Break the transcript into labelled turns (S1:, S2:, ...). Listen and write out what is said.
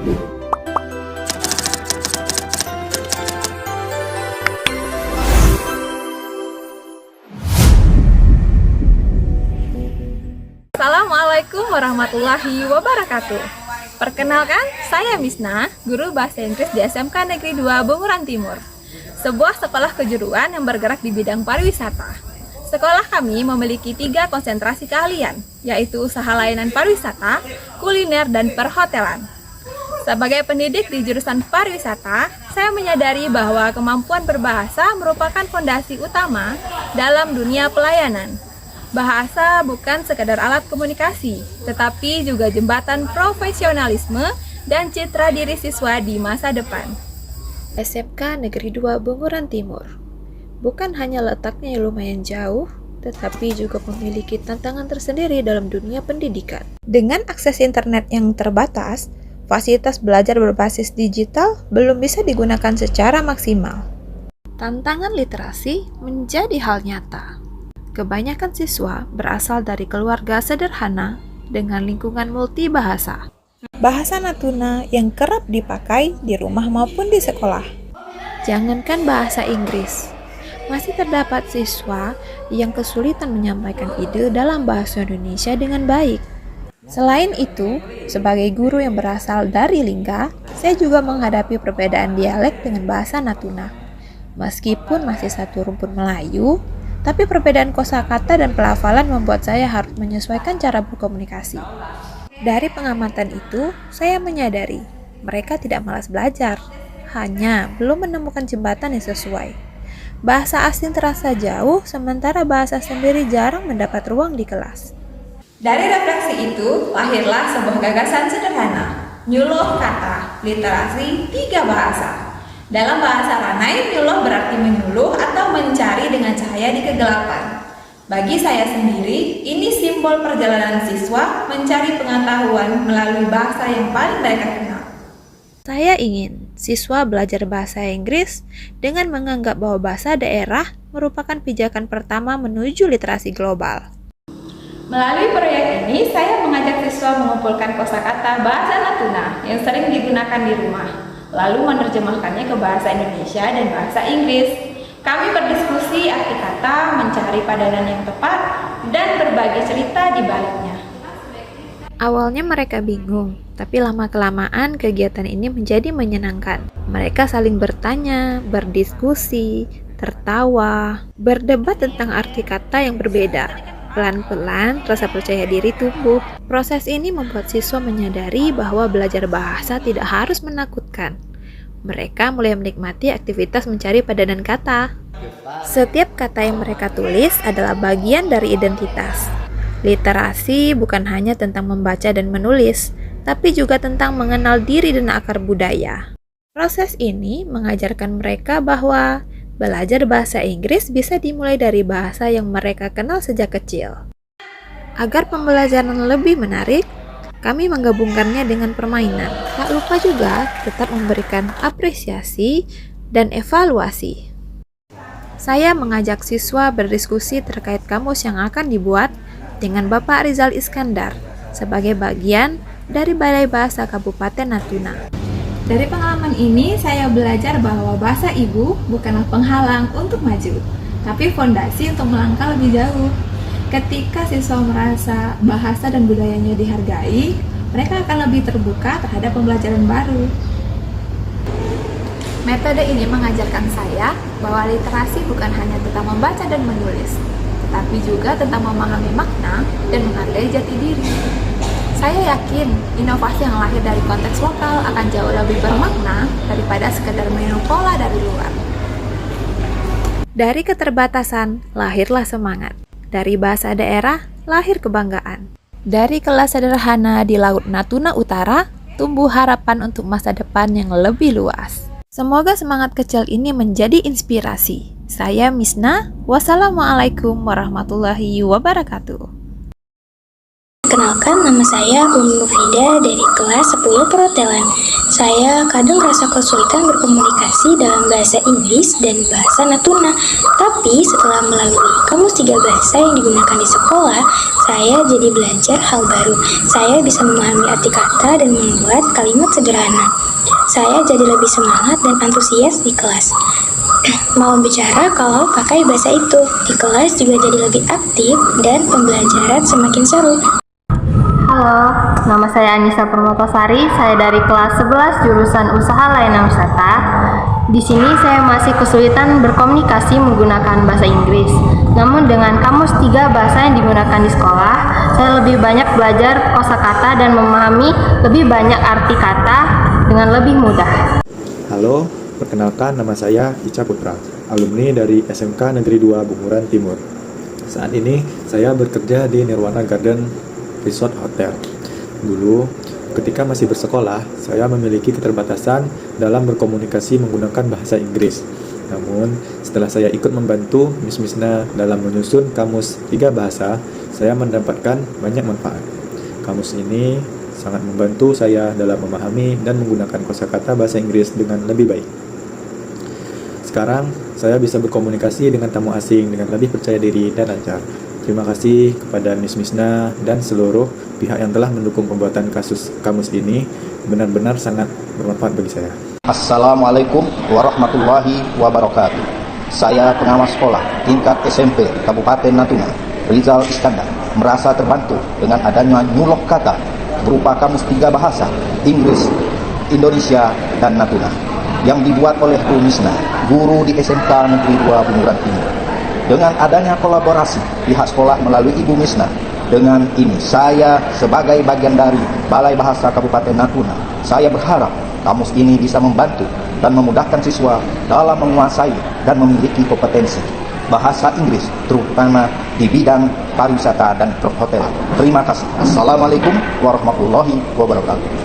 S1: Assalamualaikum warahmatullahi wabarakatuh. Perkenalkan, saya Misna, guru bahasa Inggris di SMK Negeri 2 Bunguran Timur, sebuah sekolah kejuruan yang bergerak di bidang pariwisata. Sekolah kami memiliki 3 konsentrasi keahlian, yaitu usaha layanan pariwisata, kuliner, dan perhotelan. Sebagai pendidik di jurusan pariwisata, saya menyadari bahwa kemampuan berbahasa merupakan fondasi utama dalam dunia pelayanan. Bahasa bukan sekadar alat komunikasi, tetapi juga jembatan profesionalisme dan citra diri siswa di masa depan.
S2: SMK Negeri 2 Bunguran Timur bukan hanya letaknya yang lumayan jauh, tetapi juga memiliki tantangan tersendiri dalam dunia pendidikan. Dengan akses internet yang terbatas, fasilitas belajar berbasis digital belum bisa digunakan secara maksimal. Tantangan literasi menjadi hal nyata. Kebanyakan siswa berasal dari keluarga sederhana dengan lingkungan multibahasa. Bahasa Natuna yang kerap dipakai di rumah maupun di sekolah. Jangankan bahasa Inggris, masih terdapat siswa yang kesulitan menyampaikan ide dalam bahasa Indonesia dengan baik. Selain itu, sebagai guru yang berasal dari Lingga, saya juga menghadapi perbedaan dialek dengan bahasa Natuna. Meskipun masih satu rumpun Melayu, tapi perbedaan kosakata dan pelafalan membuat saya harus menyesuaikan cara berkomunikasi. Dari pengamatan itu, saya menyadari mereka tidak malas belajar, hanya belum menemukan jembatan yang sesuai. Bahasa asing terasa jauh, sementara bahasa sendiri jarang mendapat ruang di kelas.
S1: Dari refleksi itu, lahirlah sebuah gagasan sederhana, nyuluh kata, literasi 3 bahasa. Dalam bahasa Ranai, nyuluh berarti menyuluh atau mencari dengan cahaya di kegelapan. Bagi saya sendiri, ini simbol perjalanan siswa mencari pengetahuan melalui bahasa yang paling mereka kenal.
S2: Saya ingin siswa belajar bahasa Inggris dengan menganggap bahwa bahasa daerah merupakan pijakan pertama menuju literasi global.
S1: Melalui proyek ini, saya mengajak siswa mengumpulkan kosakata bahasa Natuna yang sering digunakan di rumah, lalu menerjemahkannya ke bahasa Indonesia dan bahasa Inggris. Kami berdiskusi arti kata, mencari padanan yang tepat, dan berbagi cerita di baliknya.
S2: Awalnya mereka bingung, tapi lama-kelamaan kegiatan ini menjadi menyenangkan. Mereka saling bertanya, berdiskusi, tertawa, berdebat tentang arti kata yang berbeda. Pelan-pelan, rasa percaya diri tumbuh. Proses ini membuat siswa menyadari bahwa belajar bahasa tidak harus menakutkan. Mereka mulai menikmati aktivitas mencari padanan kata. Setiap kata yang mereka tulis adalah bagian dari identitas. Literasi bukan hanya tentang membaca dan menulis, tapi juga tentang mengenal diri dan akar budaya. Proses ini mengajarkan mereka bahwa belajar bahasa Inggris bisa dimulai dari bahasa yang mereka kenal sejak kecil. Agar pembelajaran lebih menarik, kami menggabungkannya dengan permainan. Tak lupa juga tetap memberikan apresiasi dan evaluasi. Saya mengajak siswa berdiskusi terkait kamus yang akan dibuat dengan Bapak Rizal Iskandar sebagai bagian dari Balai Bahasa Kabupaten Natuna.
S1: Dari pengalaman ini, saya belajar bahwa bahasa ibu bukanlah penghalang untuk maju, tapi fondasi untuk melangkah lebih jauh. Ketika siswa merasa bahasa dan budayanya dihargai, mereka akan lebih terbuka terhadap pembelajaran baru. Metode ini mengajarkan saya bahwa literasi bukan hanya tentang membaca dan menulis, tetapi juga tentang memahami makna dan menghargai jati diri. Saya yakin inovasi yang lahir dari konteks lokal akan jauh lebih bermakna daripada sekedar meniru pola dari luar.
S2: Dari keterbatasan, lahirlah semangat. Dari bahasa daerah, lahir kebanggaan. Dari kelas sederhana di Laut Natuna Utara, tumbuh harapan untuk masa depan yang lebih luas. Semoga semangat kecil ini menjadi inspirasi. Saya Misna, wassalamualaikum warahmatullahi wabarakatuh.
S3: Perkenalkan, nama saya Fida dari kelas 10 perhotelan. Saya kadang merasa kesulitan berkomunikasi dalam bahasa Inggris dan bahasa Natuna. Tapi setelah melalui kamus 3 bahasa yang digunakan di sekolah, Saya jadi belajar hal baru. Saya bisa memahami arti kata dan membuat kalimat sederhana. Saya jadi lebih semangat dan antusias di kelas. Mau bicara kalau pakai bahasa itu. Di kelas juga jadi lebih aktif dan pembelajaran semakin seru.
S4: Halo, nama saya Anissa Permotosari. Saya dari kelas 11 jurusan Usaha Layanan Wisata. Di sini saya masih kesulitan berkomunikasi menggunakan bahasa Inggris. Namun dengan kamus 3 bahasa yang digunakan di sekolah, saya lebih banyak belajar kosakata dan memahami lebih banyak arti kata dengan lebih mudah.
S5: Halo, perkenalkan nama saya Ica Putra, alumni dari SMK Negeri 2 Bunguran Timur. Saat ini saya bekerja di Nirwana Garden Resort Hotel. Dulu, ketika masih bersekolah, saya memiliki keterbatasan dalam berkomunikasi menggunakan bahasa Inggris. Namun, setelah saya ikut membantu Miss Misna dalam menyusun kamus 3 bahasa, saya mendapatkan banyak manfaat. Kamus ini sangat membantu saya dalam memahami dan menggunakan kosakata bahasa Inggris dengan lebih baik. Sekarang, saya bisa berkomunikasi dengan tamu asing dengan lebih percaya diri dan lancar. Terima kasih kepada Miss Misna dan seluruh pihak yang telah mendukung pembuatan kamus ini. Benar-benar sangat bermanfaat bagi saya.
S6: Assalamualaikum warahmatullahi wabarakatuh. Saya pengawas sekolah tingkat SMP Kabupaten Natuna, Rizal Iskandar, merasa terbantu dengan adanya nyulok kata berupa kamus 3 bahasa, Inggris, Indonesia, dan Natuna, yang dibuat oleh Bu Misna, guru di SMK Negeri 2 Bunguran Timur. Dengan adanya kolaborasi pihak sekolah melalui Ibu Misna, dengan ini saya sebagai bagian dari Balai Bahasa Kabupaten Natuna, saya berharap kamus ini bisa membantu dan memudahkan siswa dalam menguasai dan memiliki kompetensi bahasa Inggris, terutama di bidang pariwisata dan perhotelan. Terima kasih. Assalamualaikum warahmatullahi wabarakatuh.